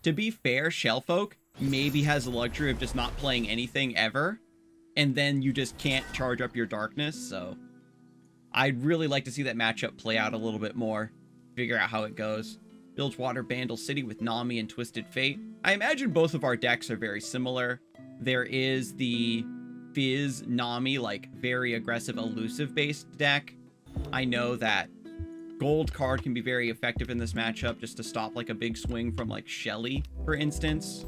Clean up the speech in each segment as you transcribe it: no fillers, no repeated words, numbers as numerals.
To be fair, Shellfolk maybe has the luxury of just not playing anything ever, and then you just can't charge up your darkness, so I'd really like to see that matchup play out a little bit more, figure out how it goes. Bilgewater Bandle City with Nami and Twisted Fate. I imagine both of our decks are very similar. There is the Fizz Nami, like, very aggressive, elusive-based deck. I know that Gold card can be very effective in this matchup just to stop, like, a big swing from, like, Shelly, for instance.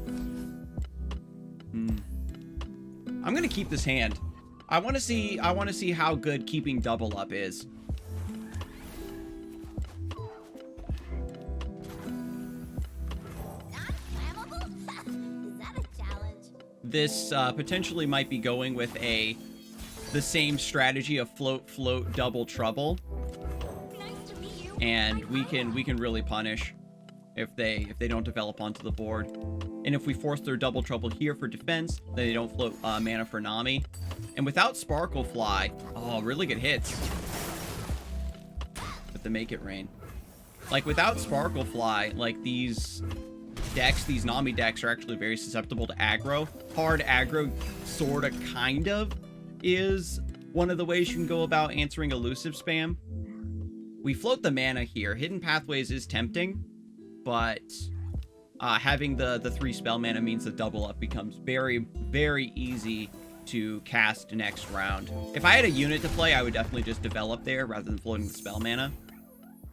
I'm gonna keep this hand. I want to see how good keeping double up is. This potentially might be going with the same strategy of float, float, double trouble, and we can really punish if they don't develop onto the board. And if we force their double trouble here for defense, then they don't float mana for Nami. And without Sparklefly, oh, really good hits with the Make It Rain. Like, without Sparklefly, like, these decks, these Nami decks are actually very susceptible to aggro. Hard aggro, sorta, kind of, is one of the ways you can go about answering elusive spam. We float the mana here. Hidden Pathways is tempting, but having the 3 spell mana means the double up becomes very, very easy to cast next round. If I had a unit to play, I would definitely just develop there rather than floating the spell mana,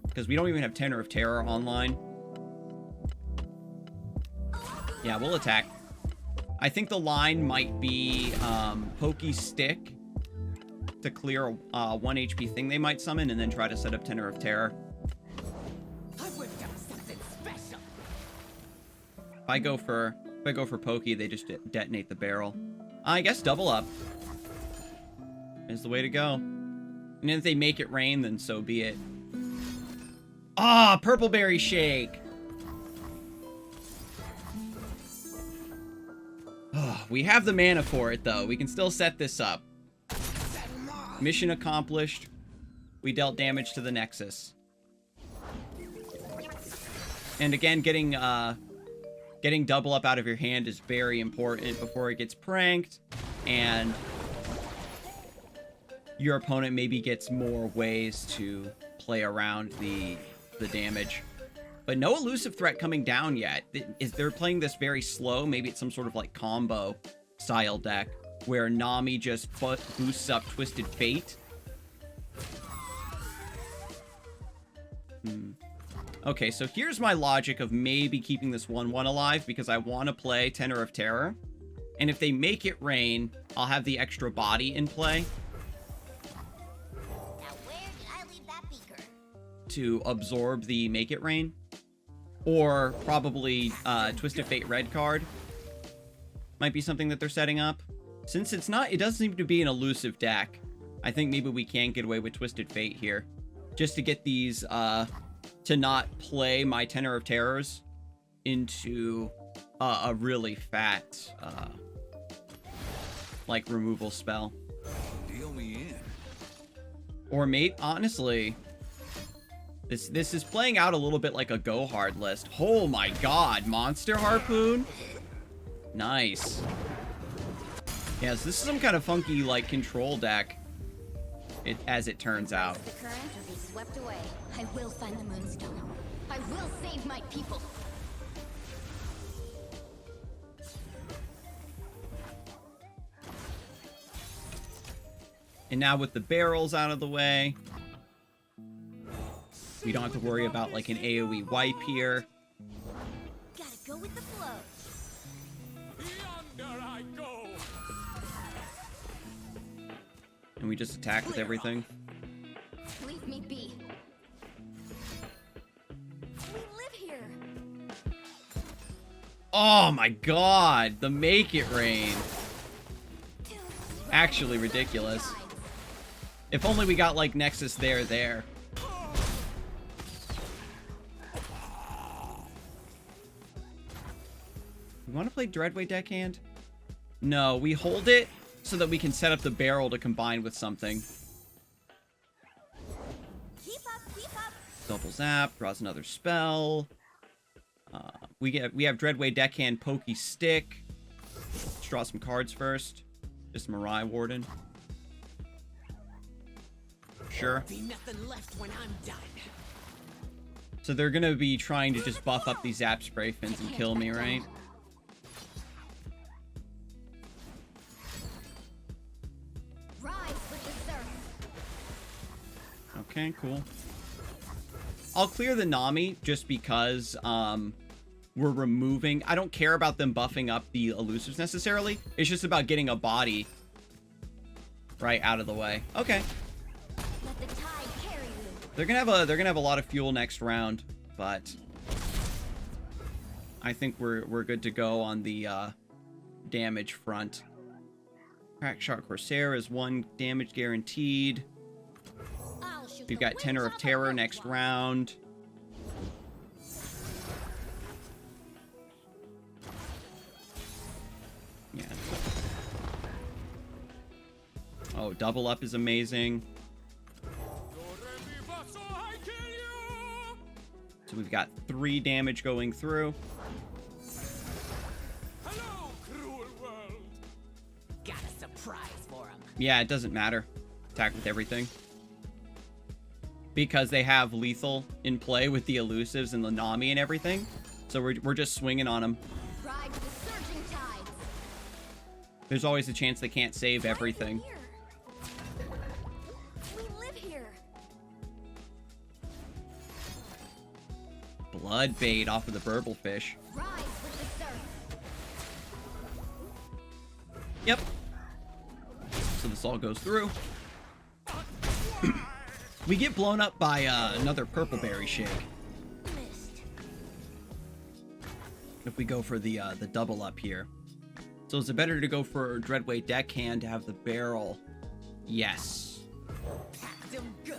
because we don't even have Tenor of Terror online. Yeah, we'll attack. I think the line might be Pokey Stick to clear a 1 HP thing they might summon, and then try to set up Tenor of Terror. If I go for Pokey, they just detonate the barrel. I guess double up is the way to go. And if they make it rain, then so be it. Ah, Purple Berry Shake. We have the mana for it, though. We can still set this up. Mission accomplished. We dealt damage to the Nexus. And again, getting double up out of your hand is very important before it gets pranked, and your opponent maybe gets more ways to play around the damage. But no elusive threat coming down yet. They're playing this very slow. Maybe it's some sort of like combo style deck where Nami just boosts up Twisted Fate. Okay, so here's my logic of maybe keeping this 1/1 alive, because I want to play Tenor of Terror. And if they make it rain, I'll have the extra body in play. Now where did I leave that beaker? To absorb the Make It Rain. Or probably Twisted Fate red card. Might be something that they're setting up. Since it doesn't seem to be an elusive deck, I think maybe we can get away with Twisted Fate here. Just to get these, to not play my Tenor of Terrors into a really fat, like, removal spell. Deal me in. Or mate, honestly, this is playing out a little bit like a go hard list. Oh my god, Monster Harpoon? Nice. Yeah, so this is some kind of funky, like, control deck, as it turns out. The current will be swept away. I will find the Moonstone. I will save my people. And now with the barrels out of the way, we don't have to worry about, like, an AoE wipe here. Gotta go with the flow. Yonder I go. And we just attack with everything. Leave me be. We live here. Oh my god, the Make It Rain. Actually ridiculous. If only we got, like, Nexus there. We want to play Dreadway deckhand? No, we hold it so that we can set up the barrel to combine with something. Keep up, keep up. Double zap, draws another spell. we have Dreadway Deckhand, Pokey Stick. Let's draw some cards first. Just Mirai Warden. Sure. Be nothing left when I'm done. So they're gonna be trying to just buff up these Zap Spray Fins and kill me, right? Rise with the surf. Okay, cool. I'll clear the Nami just because we're removing... I don't care about them buffing up the elusives necessarily. It's just about getting a body right out of the way. Okay. Let the tide carry you. They're gonna have a lot of fuel next round, but I think we're good to go on the damage front. Crackshot Corsair is 1 damage guaranteed. I'll shoot We've the got Tenor wings of off a Terror wet next one. round. Yeah. Oh, double up is amazing. So we've got 3 damage going through. Hello, cruel world. Got a surprise for him. Yeah, it doesn't matter. Attack with everything. Because they have lethal in play with the elusives and the Nami and everything. So we're just swinging on them. Ride the surging tides. There's always a chance they can't save Why everything. here? We live here. Blood bait off of the burble fish. Rise with the surf. Yep. So this all goes through. We get blown up by another purple berry shake. Missed. If we go for the double up here. So is it better to go for Dreadway Deckhand to have the barrel? Yes. Packed him good.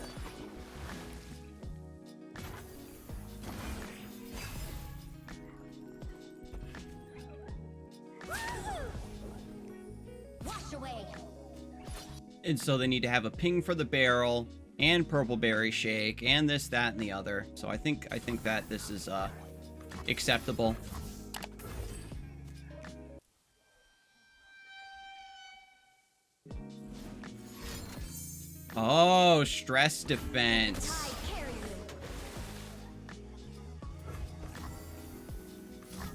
Wash away. And so they need to have a ping for the barrel and purple berry shake and this, that, and the other. So I think that this is acceptable. Oh, stress defense. Tide carry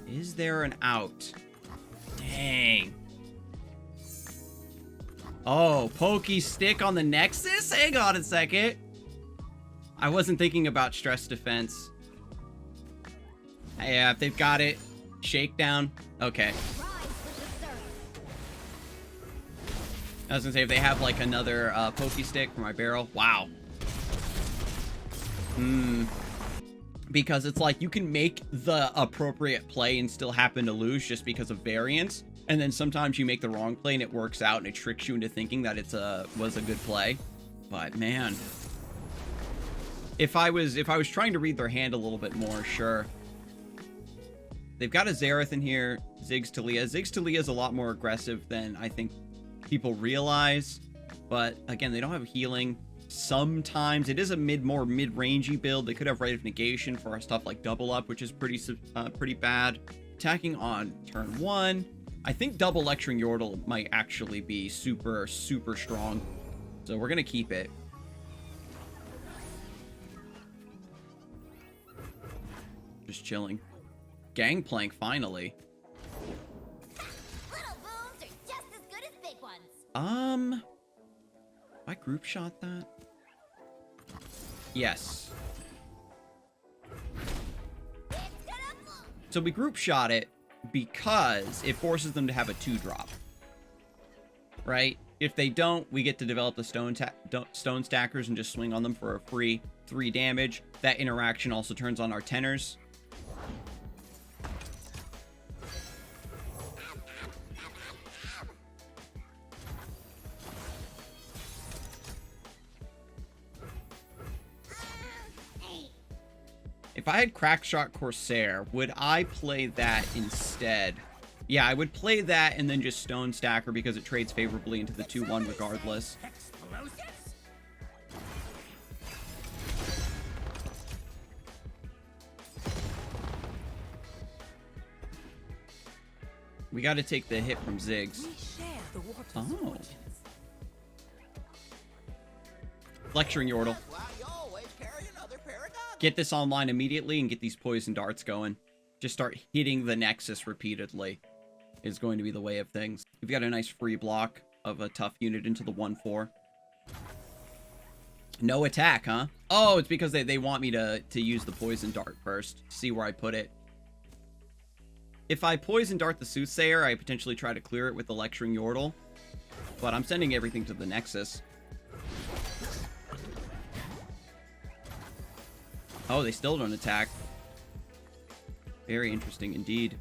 you. Is there an out? Dang. Oh, pokey stick on the Nexus? Hang on a second. I wasn't thinking about stress defense. Yeah, if they've got it. Shakedown. Okay. Rise with the surf. I was gonna say, if they have like another pokey stick for my barrel. Wow. Because it's like you can make the appropriate play and still happen to lose just because of variance. And then sometimes you make the wrong play and it works out and it tricks you into thinking that was a good play. But man, if I was trying to read their hand a little bit more, sure. They've got a Xerath in here, Ziggs Talia. Ziggs Talia is a lot more aggressive than I think people realize. But again, they don't have healing. Sometimes it is a more mid-rangey build. They could have Rite of Negation for stuff like double up, which is pretty bad. Attacking on turn 1. I think double lecturing Yordle might actually be super, super strong. So we're going to keep it. Just chilling. Gangplank, finally. Little booms are just as good as big ones. I group shot that? Yes. It's gonna blow. So we group shot it because it forces them to have a 2-drop. Right? If they don't, we get to develop the stone stackers and just swing on them for a free 3 damage. That interaction also turns on our tenors. If I had Crackshot Corsair, would I play that instead? Yeah, I would play that and then just Stone Stacker because it trades favorably into the 2-1 regardless. Explosives? We got to take the hit from Ziggs. We share the water's Oh. fortunes. Lecturing Yordle. Why you always carry another pair of goggles? Get this online immediately and get these poison darts going. Just start hitting the Nexus repeatedly is going to be the way of things. We've got a nice free block of a tough unit into the 1/4. No attack, huh? Oh, it's because they want me to use the poison dart first. See where I put it. If I poison dart the Soothsayer, I potentially try to clear it with the Lecturing Yordle. But I'm sending everything to the Nexus. Oh, they still don't attack. Very interesting indeed.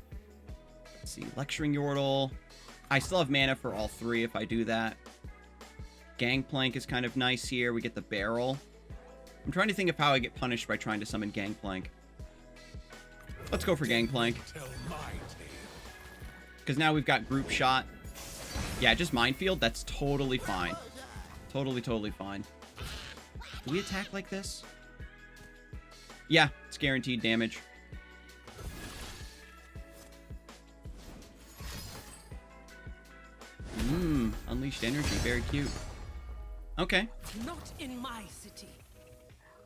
Let's see. Lecturing Yordle. I still have mana for all three if I do that. Gangplank is kind of nice here. We get the barrel. I'm trying to think of how I get punished by trying to summon Gangplank. Let's go for Gangplank. Tell my tale. Because now we've got group shot. Yeah, just Minefield. That's totally fine. Totally fine. Do we attack like this? Yeah, it's guaranteed damage. Unleashed energy. Very cute. Okay. Not in my city.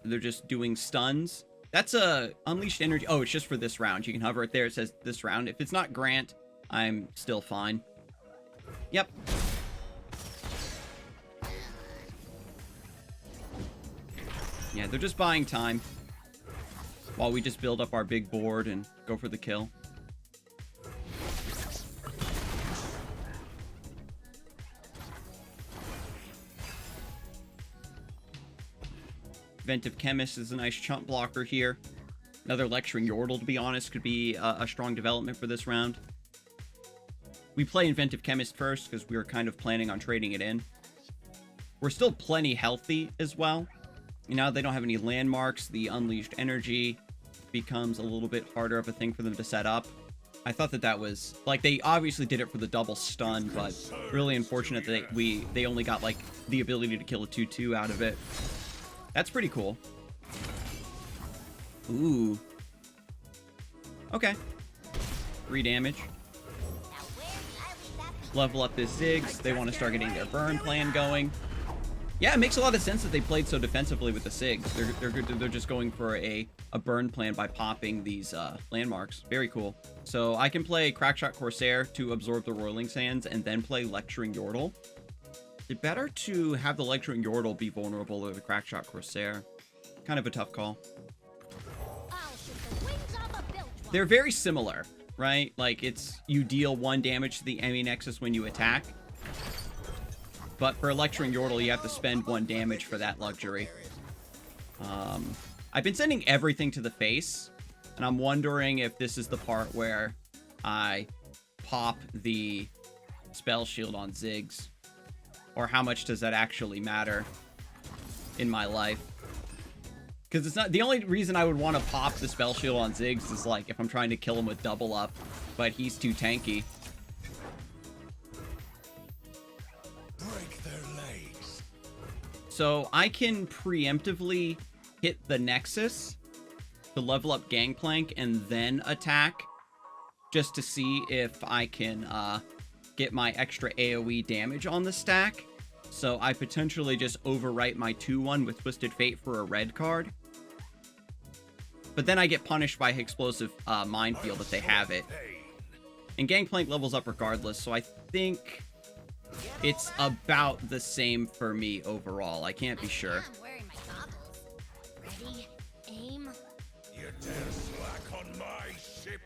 They're just doing stuns. That's a unleashed energy. Oh, it's just for this round. You can hover it there. It says this round. If it's not Grant, I'm still fine. Yep. Yeah, they're just buying time while we just build up our big board and go for the kill. Inventive Chemist is a nice chump blocker here. Another Lecturing Yordle, to be honest, could be a strong development for this round. We play Inventive Chemist first because we were kind of planning on trading it in. We're still plenty healthy as well. You know, they don't have any landmarks. The Unleashed Energy becomes a little bit harder of a thing for them to set up. I thought that was... Like, they obviously did it for the double stun, but really unfortunate that they only got, like, the ability to kill a 2/2 out of it. That's pretty cool. Ooh. Okay. 3 damage. Level up this Ziggs. They want to start getting their burn plan going. Yeah, it makes a lot of sense that they played so defensively with the Ziggs. They're just going for a burn plan by popping these landmarks. Very cool. So I can play Crackshot Corsair to absorb the Roiling Sands and then play Lecturing Yordle. It's better to have the Lecturing Yordle be vulnerable to the Crackshot Corsair. Kind of a tough call. They're very similar, right? Like, it's you deal 1 damage to the enemy Nexus when you attack. But for Lecturing Yordle, you have to spend 1 damage for that luxury. I've been sending everything to the face, and I'm wondering if this is the part where I pop the Spell Shield on Ziggs. Or how much does that actually matter in my life? Because it's not... The only reason I would want to pop the Spell Shield on Ziggs is, like, if I'm trying to kill him with double up. But he's too tanky. Break their legs. So I can preemptively hit the Nexus to level up Gangplank and then attack. Just to see if I can get my extra AoE damage on the stack. So I potentially just overwrite my 2/1 with Twisted Fate for a red card. But then I get punished by Explosive Minefield if they have it. And Gangplank levels up regardless, so I think it's about the same for me overall. I can't be sure. I'm wearing my goggles. Ready, aim. You dare slack on my ship.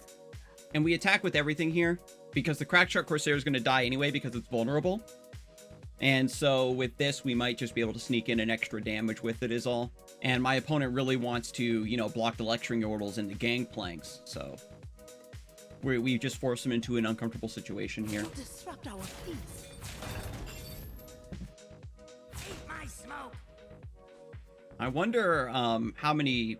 And we attack with everything here, because the Crackshot Corsair is going to die anyway because it's vulnerable. And so with this, we might just be able to sneak in an extra damage with it is all. And my opponent really wants to, you know, block the Lecturing Yordles and the Gangplanks. So we just force them into an uncomfortable situation here. Disrupt our peace. Eat my smoke. I wonder how many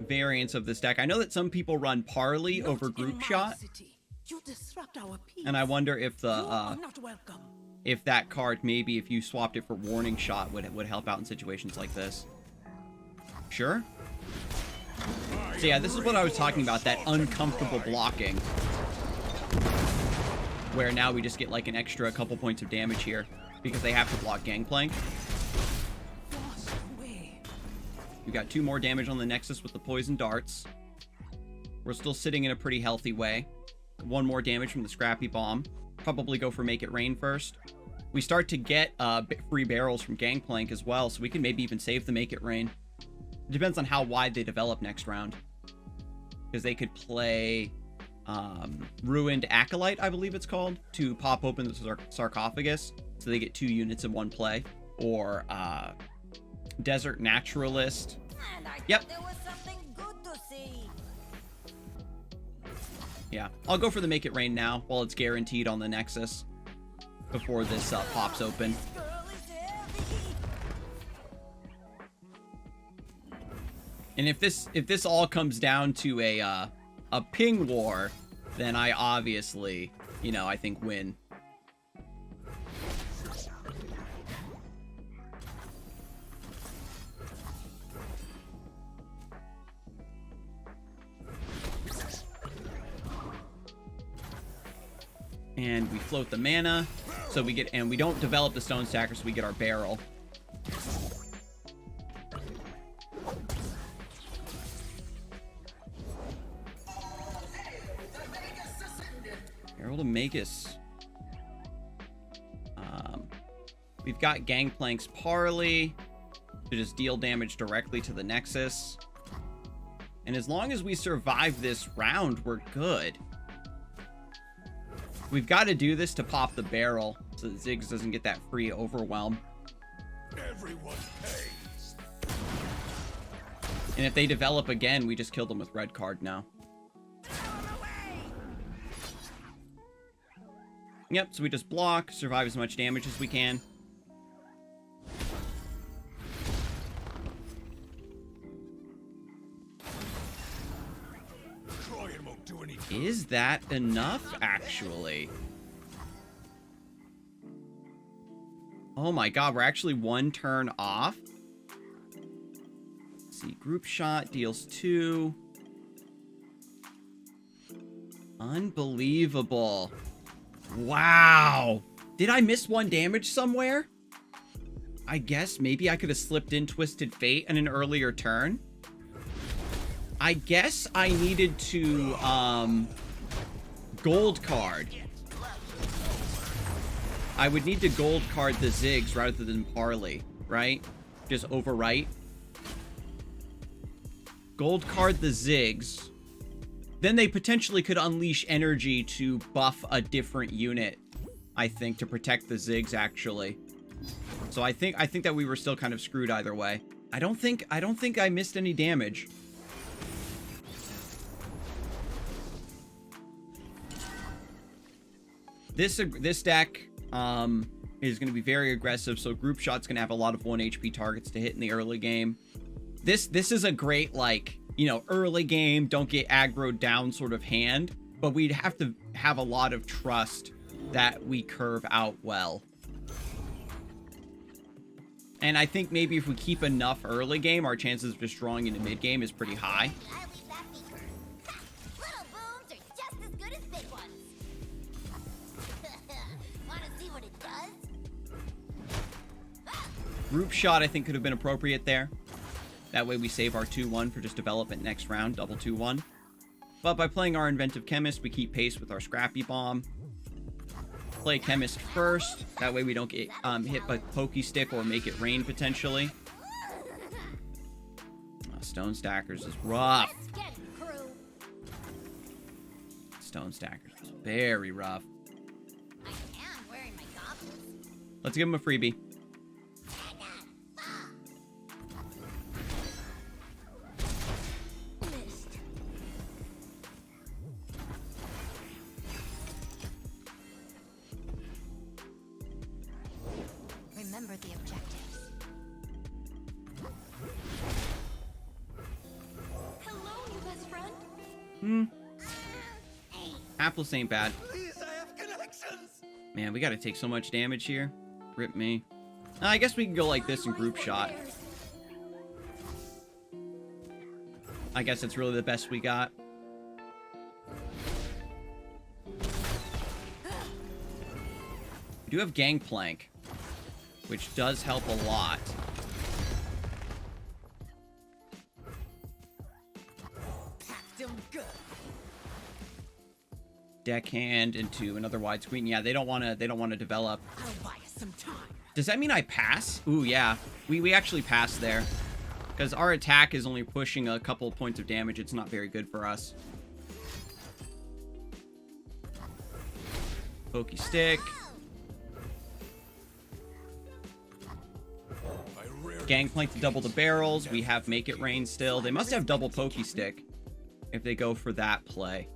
variants of this deck. I know that some people run Parley Not over in Group my Shot. city. You disrupt our peace. And I wonder if You are not welcome. if that card, maybe if you swapped it for Warning Shot, would help out in situations like this. Sure. So yeah, this is what I was talking about, that uncomfortable blocking. where now we just get like an extra couple points of damage here because they have to block Gangplank. Washed away. We got 2 more damage on the Nexus with the poison darts. We're still sitting in a pretty healthy way. 1 more damage from the Scrappy Bomb. Probably go for Make It Rain first. We start to get free barrels from Gangplank as well, so we can maybe even save the Make It Rain. It depends on how wide they develop next round. Because they could play Ruined Acolyte, I believe it's called, to pop open the sarcophagus, so they get 2 units in one play. Or Desert Naturalist. And I Yep. thought there was something good to see. Yeah, I'll go for the Make It Rain now, while it's guaranteed on the Nexus, before this pops open. Girl is heavy. And if this all comes down to a ping war, then I obviously, you know, I think win. And we float the mana, so we get, and we don't develop the stone stacker, so we get our barrel. Barrel to Magus. We've got Gangplank's Parley to just deal damage directly to the Nexus. And as long as we survive this round, we're good. We've got to do this to pop the barrel so that Ziggs doesn't get that free overwhelm. Everyone pays. And if they develop again, we just kill them with red card now. Yep, so we just block, survive as much damage as we can. Troyan won't do any good. Is that enough, actually? Oh my god, we're actually 1 turn off. Let's see, group shot deals 2. Unbelievable. Wow. Did I miss 1 damage somewhere? I guess maybe I could have slipped in Twisted Fate in an earlier turn. I guess I needed to, gold card. I would need to gold card the Ziggs rather than Parley, right? Just overwrite. Gold card the Ziggs. Then they potentially could unleash energy to buff a different unit, I think, to protect the Ziggs, actually. So I think that we were still kind of screwed either way. I don't think I missed any damage. This deck is going to be very aggressive, so group shot's going to have a lot of 1 HP targets to hit in the early game. This is a great, like, you know, early game, don't get aggroed down sort of hand, but we'd have to have a lot of trust that we curve out well. And I think maybe if we keep enough early game, our chances of just drawing into mid game is pretty high. I leave that beaker. Ha! Little booms are just as good as big ones. Want to see what it does? Group shot, I think, could have been appropriate there. That way we save our 2-1 for just development next round, double 2-1. But by playing our Inventive Chemist, we keep pace with our Scrappy Bomb. Play Chemist first. That way we don't get hit by Pokey Stick or Make It Rain, potentially. Stone Stackers is rough. Let's get it, crew. Stone Stackers is very rough. I am wearing my goggles. Let's give him a freebie. Missed. Remember the objectives. Hello, new best friend. Hapless ain't bad. Please, I have connections. Man, we gotta take so much damage here. Rip me. I guess we can go like this in group shot. I guess it's really the best we got. We do have Gangplank, which does help a lot. Packed 'em good. Deckhand into another widescreen. Yeah, they don't want to develop. I'll buy us some time. Does that mean I pass? Ooh, yeah. We actually passed there. Because our attack is only pushing a couple points of damage. It's not very good for us. Pokey stick. Gangplank to double the barrels. We have Make It Rain still. They must have double Pokey Stick if they go for that play.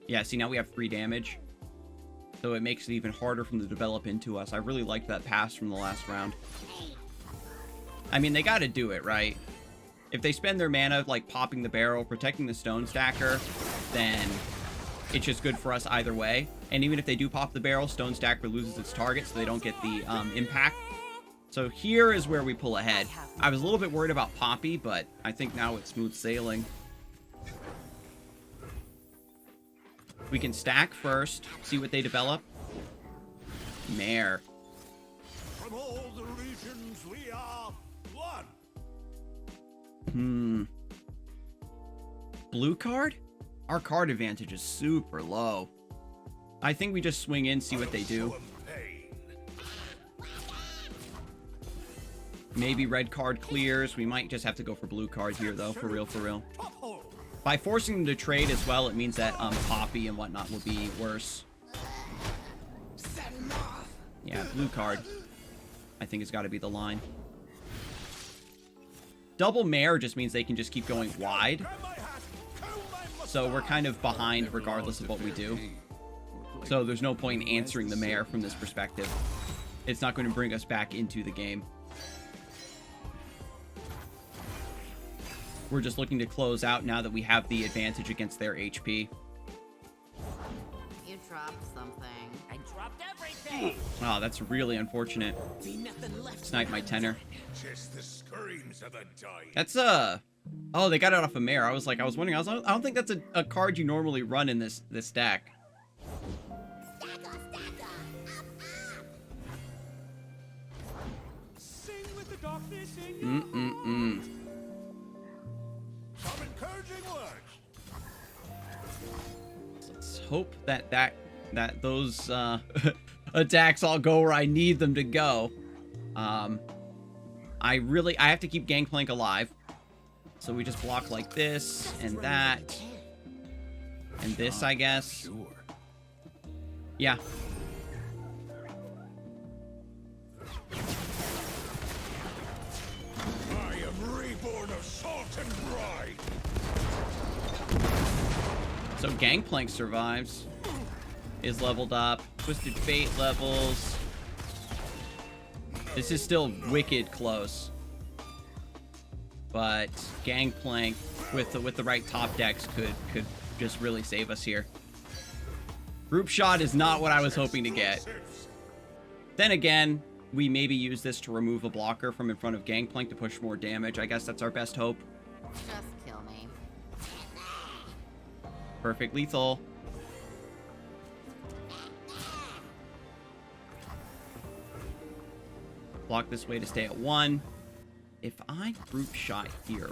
Yeah, see, now we have 3 damage. So it makes it even harder for them to develop into us. I really liked that pass from the last round. I mean, they got to do it, right? If they spend their mana, like, popping the barrel, protecting the Stone Stacker, then it's just good for us either way. And even if they do pop the barrel, Stone Stacker loses its target, so they don't get the impact. So here is where we pull ahead. I was a little bit worried about Poppy, but I think now it's smooth sailing. We can stack first, see what they develop. Mare. From all the regions we are one. Blue card? Our card advantage is super low. I think we just swing in, see what they do. Maybe red card clears. We might just have to go for blue card here, though, for real, for real. By forcing them to trade as well, it means that Poppy and whatnot will be worse. Yeah, blue card, I think, has got to be the line. Double Mare just means they can just keep going wide. So we're kind of behind regardless of what we do. So there's no point in answering the Mare from this perspective. It's not going to bring us back into the game. We're just looking to close out now that we have the advantage against their HP. You dropped something. I dropped everything. Oh, that's really unfortunate. Snipe my tenor. Just the screams of the dying. That's oh, they got it off a Mare. I was wondering. I don't think that's a card you normally run in this deck. Sing with the darkness in your Some encouraging words. Let's hope that those attacks all go where I need them to go. I have to keep Gangplank alive. So we just block like this and that. And this, I guess. Sure. Yeah. I am reborn of salt and brine. So Gangplank survives. Is leveled up. Twisted Fate levels. This is still wicked close. But Gangplank with the right top decks could just really save us here. Group Shot is not what I was hoping to get. Then again, we maybe use this to remove a blocker from in front of Gangplank to push more damage. I guess that's our best hope. Just kill me. Perfect lethal. Block this way to stay at 1. If I Group Shot here...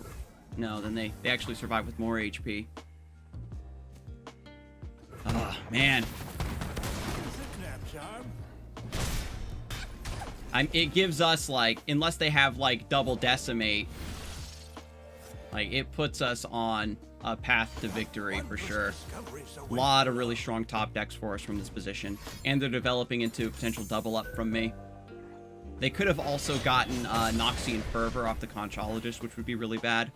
No, then they actually survive with more HP. Oh, man. It gives us, like, unless they have, like, double decimate, like, it puts us on a path to victory for sure. A lot of really strong top decks for us from this position. And they're developing into a potential double up from me. They could have also gotten Noxian Fervor off the Conchologist, which would be really bad.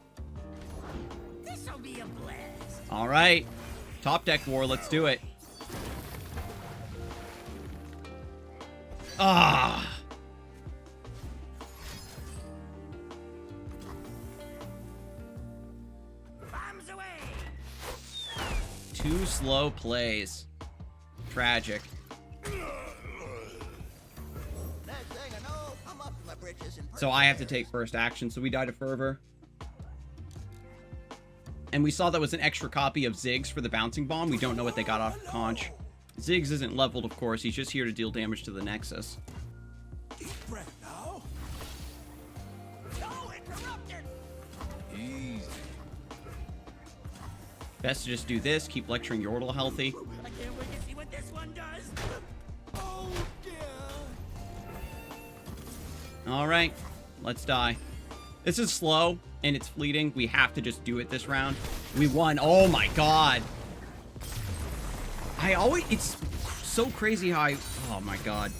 This'll be a blast. All right. Top deck war. Let's do it. Ah. Bombs away. 2 slow plays. Tragic. So I have to take first action, so we die to Fervor. And we saw that was an extra copy of Ziggs for the Bouncing Bomb. We don't know what they got off Conch. Ziggs isn't leveled, of course. He's just here to deal damage to the Nexus. Deep breath now. No, interrupted! Easy. Best to just do this. Keep lecturing Yordle healthy. I can't wait to see what this one does! Oh dear. Alright, let's die. This is slow, and it's fleeting. We have to just do it this round. We won. Oh my god. It's so crazy how oh my god.